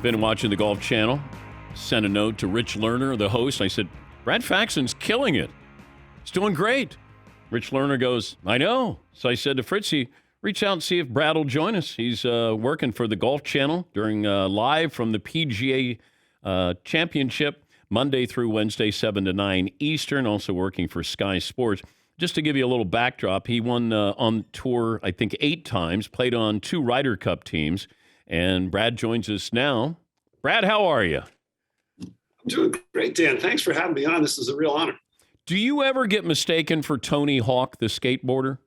been watching the Golf Channel. Sent a note to Rich Lerner, the host. I said, Brad Faxon's killing it. He's doing great. Rich Lerner goes, I know. So I said to Fritzy, reach out and see if Brad will join us. He's working for the Golf Channel during live from the PGA Championship, Monday through Wednesday, 7 to 9 Eastern, also working for Sky Sports. Just to give you a little backdrop, he won on tour, I think, 8 times, played on 2 Ryder Cup teams, and Brad joins us now. Brad, how are you? I'm doing great, Dan. Thanks for having me on. This is a real honor. Do you ever get mistaken for Tony Hawk, the skateboarder?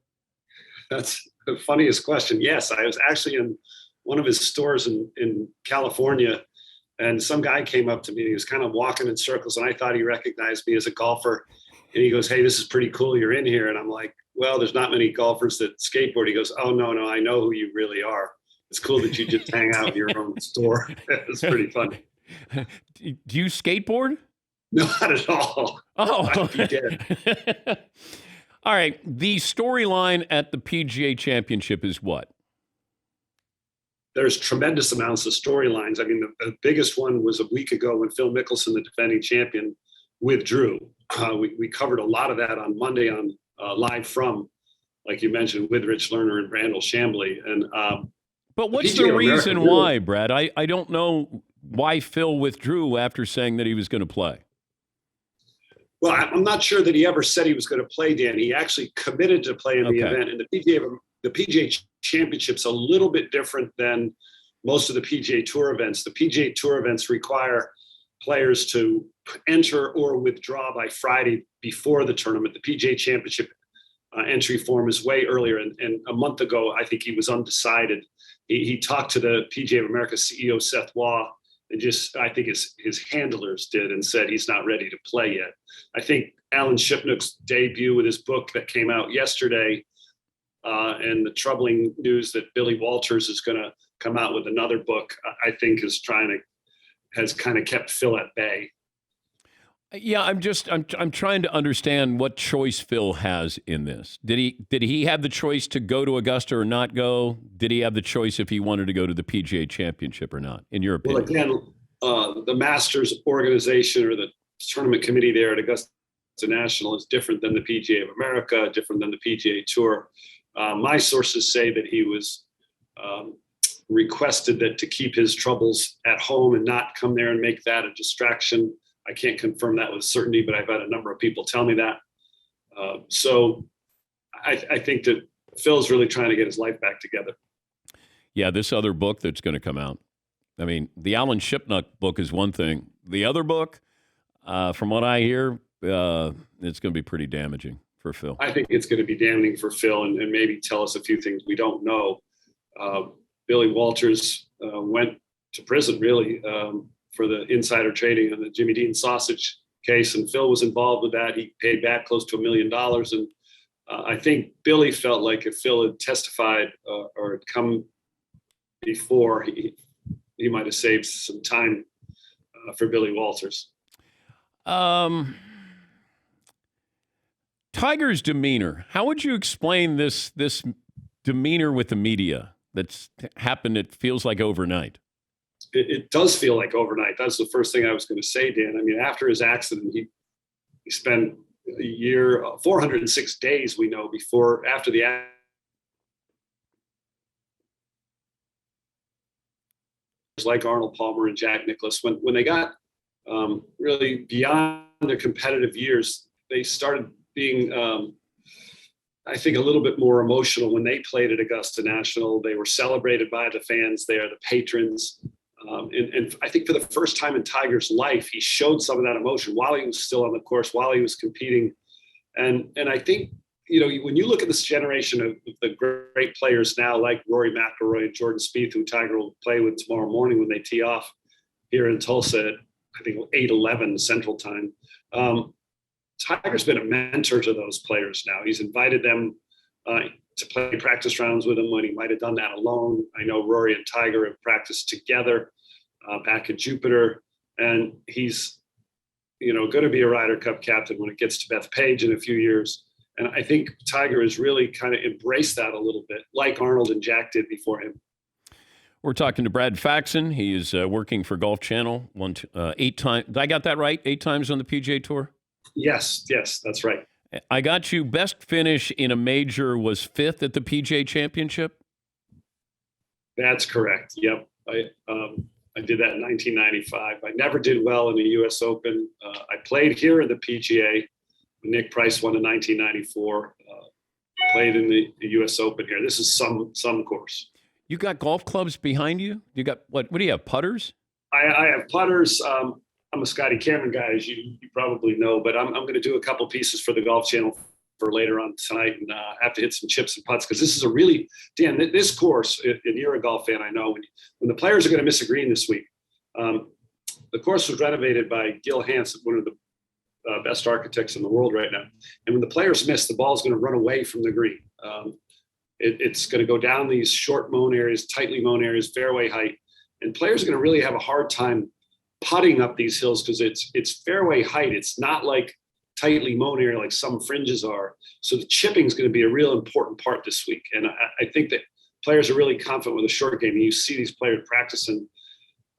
That's the funniest question. Yes, I was actually in one of his stores in California, and some guy came up to me. He was kind of walking in circles, and I thought he recognized me as a golfer. And he goes, hey, this is pretty cool. You're in here. And I'm like, well, there's not many golfers that skateboard. He goes, oh, no, I know who you really are. It's cool that you just hang out in your own store. It's pretty funny. Do you skateboard? Not at all. Oh, I'd be dead. All right. The storyline at the PGA Championship is what? There's tremendous amounts of storylines. I mean, the biggest one was a week ago when Phil Mickelson, the defending champion, withdrew. We covered a lot of that on Monday on Live From, like you mentioned, with Rich Lerner and Randall Chambly. And but what's the reason why, Brad? I don't know why Phil withdrew after saying that he was going to play. Well, I'm not sure that he ever said he was going to play, Dan. He actually committed to play in the event. And the PGA Championship's a little bit different than most of the PGA Tour events. The PGA Tour events require players to enter or withdraw by Friday before the tournament. The PGA Championship entry form is way earlier. And a month ago, I think he was undecided. He talked to the PGA of America CEO, Seth Waugh, and I think his handlers did, and said he's not ready to play yet. I think Alan Shipnuck's debut with his book that came out yesterday, and the troubling news that Billy Walters is going to come out with another book, I think has kind of kept Phil at bay. Yeah, I'm trying to understand what choice Phil has in this. Did he have the choice to go to Augusta or not go? Did he have the choice if he wanted to go to the PGA Championship or not, in your opinion? Well, again, the Masters organization or the tournament committee there at Augusta National is different than the PGA of America, different than the PGA Tour. My sources say that he was requested that to keep his troubles at home and not come there and make that a distraction. I can't confirm that with certainty, but I've had a number of people tell me that. So I think that Phil's really trying to get his life back together. Yeah, this other book that's going to come out. I mean, the Alan Shipnuck book is one thing. The other book, from what I hear, it's going to be pretty damaging for Phil. I think it's going to be damning for Phil and maybe tell us a few things we don't know. Billy Walters went to prison, really, for the insider trading on the Jimmy Dean sausage case, and Phil was involved with that. He paid back close to $1 million, and I think Billy felt like if Phil had testified or had come before, he might have saved some time for Billy Walters. Tiger's demeanor. How would you explain this demeanor with the media that's happened? It feels like overnight. It does feel like overnight. That's the first thing I was going to say, Dan. I mean, after his accident, he spent a year, 406 days, we know, after the accident. Like Arnold Palmer and Jack Nicklaus, when they got really beyond their competitive years, they started being, I think, a little bit more emotional when they played at Augusta National. They were celebrated by the fans there, the patrons. And I think for the first time in Tiger's life, he showed some of that emotion while he was still on the course, while he was competing. And I think, when you look at this generation of the great players now, like Rory McIlroy and Jordan Spieth, who Tiger will play with tomorrow morning when they tee off here in Tulsa at, I think, 8:11 Central Time. Tiger's been a mentor to those players now. He's invited them to play practice rounds with him when he might have done that alone. I know Rory and Tiger have practiced together back at Jupiter, and he's, going to be a Ryder Cup captain when it gets to Bethpage in a few years. And I think Tiger has really kind of embraced that a little bit, like Arnold and Jack did before him. We're talking to Brad Faxon. He is working for Golf Channel 8 times. Did I got that right? 8 times on the PGA Tour? Yes, that's right. I got you. Best finish in a major was 5th at the PGA Championship? That's correct. Yep. I did that in 1995. I never did well in the U.S. Open. I played here in the PGA. Nick Price won in 1994. Played in the U.S. Open here. This is some course. You got golf clubs behind you? You got what do you have, putters? I have putters. I'm a Scotty Cameron guy, as you probably know, but I'm going to do a couple pieces for the Golf Channel for later on tonight, and have to hit some chips and putts because this is a really, Dan, this course, and you're a golf fan, I know, when the players are going to miss a green this week, the course was renovated by Gil Hansen, one of the best architects in the world right now. And when the players miss, the ball's going to run away from the green. It's going to go down these short mown areas, tightly mown areas, fairway height, and players are going to really have a hard time putting up these hills because it's fairway height. It's not like tightly mown area like some fringes are. So the chipping is going to be a real important part this week. And I think that players are really confident with a short game. And you see these players practicing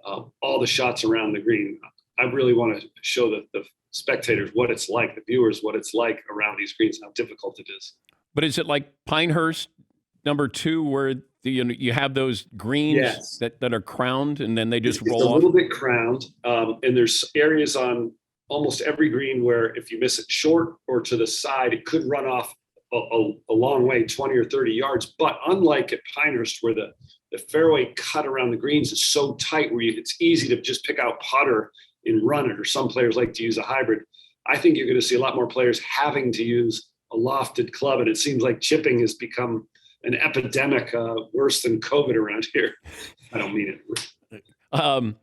all the shots around the green. I really want to show the spectators what it's like, the viewers what it's like around these greens, how difficult it is. But is it like Pinehurst number 2 where you have those greens Yes. that are crowned and then they just It's roll a off? little bit crowned, and there's areas on almost every green where if you miss it short or to the side, it could run off a long way, 20 or 30 yards. But unlike at Pinehurst, where the fairway cut around the greens is so tight where it's easy to just pick out putter and run it, or some players like to use a hybrid, I think you're going to see a lot more players having to use a lofted club. And it seems like chipping has become an epidemic, worse than COVID around here. I don't mean it.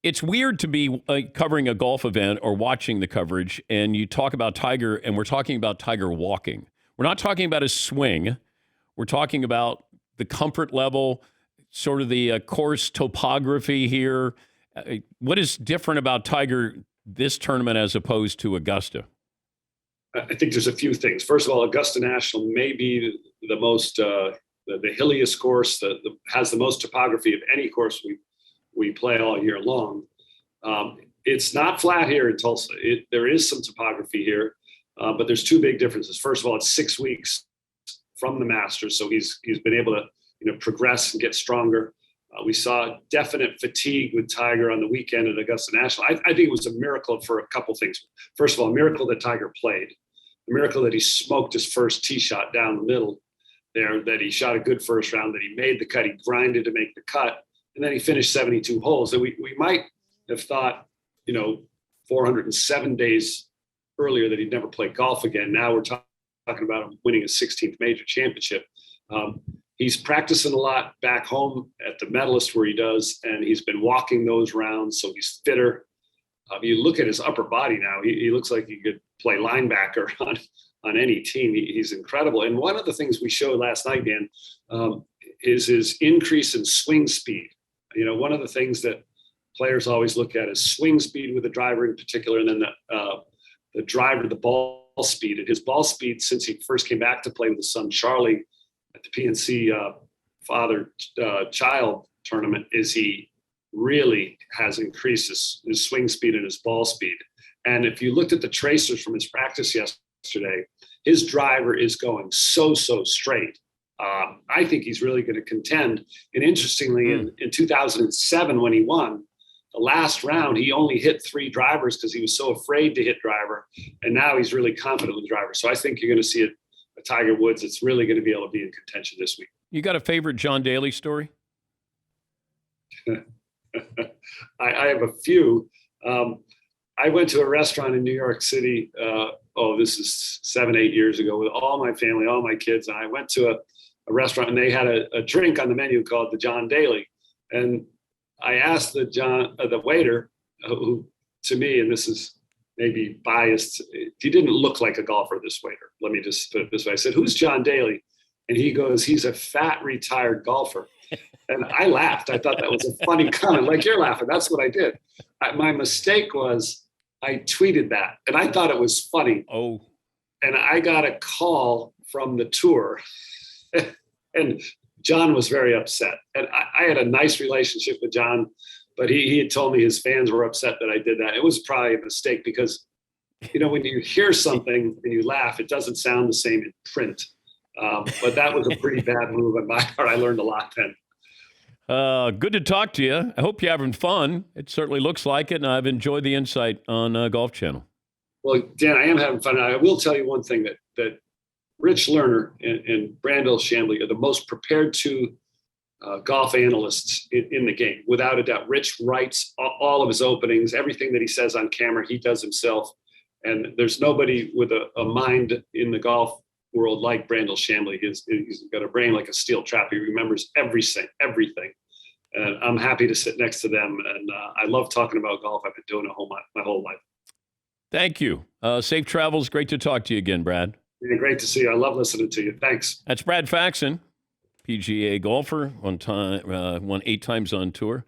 It's weird to be covering a golf event or watching the coverage, and you talk about Tiger, and we're talking about Tiger walking. We're not talking about his swing. We're talking about the comfort level, sort of the course topography here. What is different about Tiger this tournament as opposed to Augusta? I think there's a few things. First of all, Augusta National may be the most, the hilliest course, has the most topography of any course we play all year long. It's not flat here in Tulsa. There is some topography here, but there's two big differences. First of all, it's 6 weeks from the Masters, so he's been able to progress and get stronger. We saw definite fatigue with Tiger on the weekend at Augusta National. I think it was a miracle for a couple things. First of all, a miracle that Tiger played, a miracle that he smoked his first tee shot down the middle there, that he shot a good first round, that he made the cut, he grinded to make the cut, and then he finished 72 holes. So we might have thought, 407 days earlier that he'd never play golf again. Now we're talking about him winning his 16th major championship. He's practicing a lot back home at the Medalist where he does, and he's been walking those rounds, so he's fitter. You look at his upper body now, he looks like he could play linebacker on any team. He's incredible. And one of the things we showed last night, Dan, is his increase in swing speed. One of the things that players always look at is swing speed with the driver in particular, and then the driver, the ball speed. And his ball speed since he first came back to play with his son Charlie at the PNC father-child tournament is he really has increased his swing speed and his ball speed. And if you looked at the tracers from his practice yesterday, his driver is going so straight. I think he's really going to contend. And interestingly, in 2007, when he won the last round, he only hit 3 drivers because he was so afraid to hit driver. And now he's really confident with driver. So I think you're going to see a Tiger Woods that's really going to be able to be in contention this week. You got a favorite John Daly story? I have a few. I went to a restaurant in New York City. This is 7-8 years ago with all my family, all my kids. And I went to a restaurant and they had a drink on the menu called the John Daly. And I asked the waiter, who to me, and this is maybe biased, he didn't look like a golfer, this waiter. Let me just put it this way. I said, "Who's John Daly?" And he goes, "He's a fat retired golfer." And I laughed. I thought that was a funny comment. Like you're laughing. That's what I did. My mistake was I tweeted that and I thought it was funny. Oh. And I got a call from the tour and John was very upset. And I had a nice relationship with John, but he had told me his fans were upset that I did that. It was probably a mistake because, when you hear something and you laugh, it doesn't sound the same in print. But that was a pretty bad move on my part. I learned a lot then. Good to talk to you. I hope you're having fun. It certainly looks like it, and I've enjoyed the insight on Golf Channel. Well, Dan, I am having fun. I will tell you one thing that Rich Lerner and Brandel Chambly are the most prepared to golf analysts in the game, without a doubt. Rich writes all of his openings, everything that he says on camera, he does himself. And there's nobody with a mind in the golf world like Brandel Chambly. He's got a brain like a steel trap. He remembers everything. And I'm happy to sit next to them. And I love talking about golf. I've been doing it my whole life. Thank you. Safe travels. Great to talk to you again, Brad. Yeah, great to see you. I love listening to you. Thanks. That's Brad Faxon, PGA golfer, won 8 times on tour.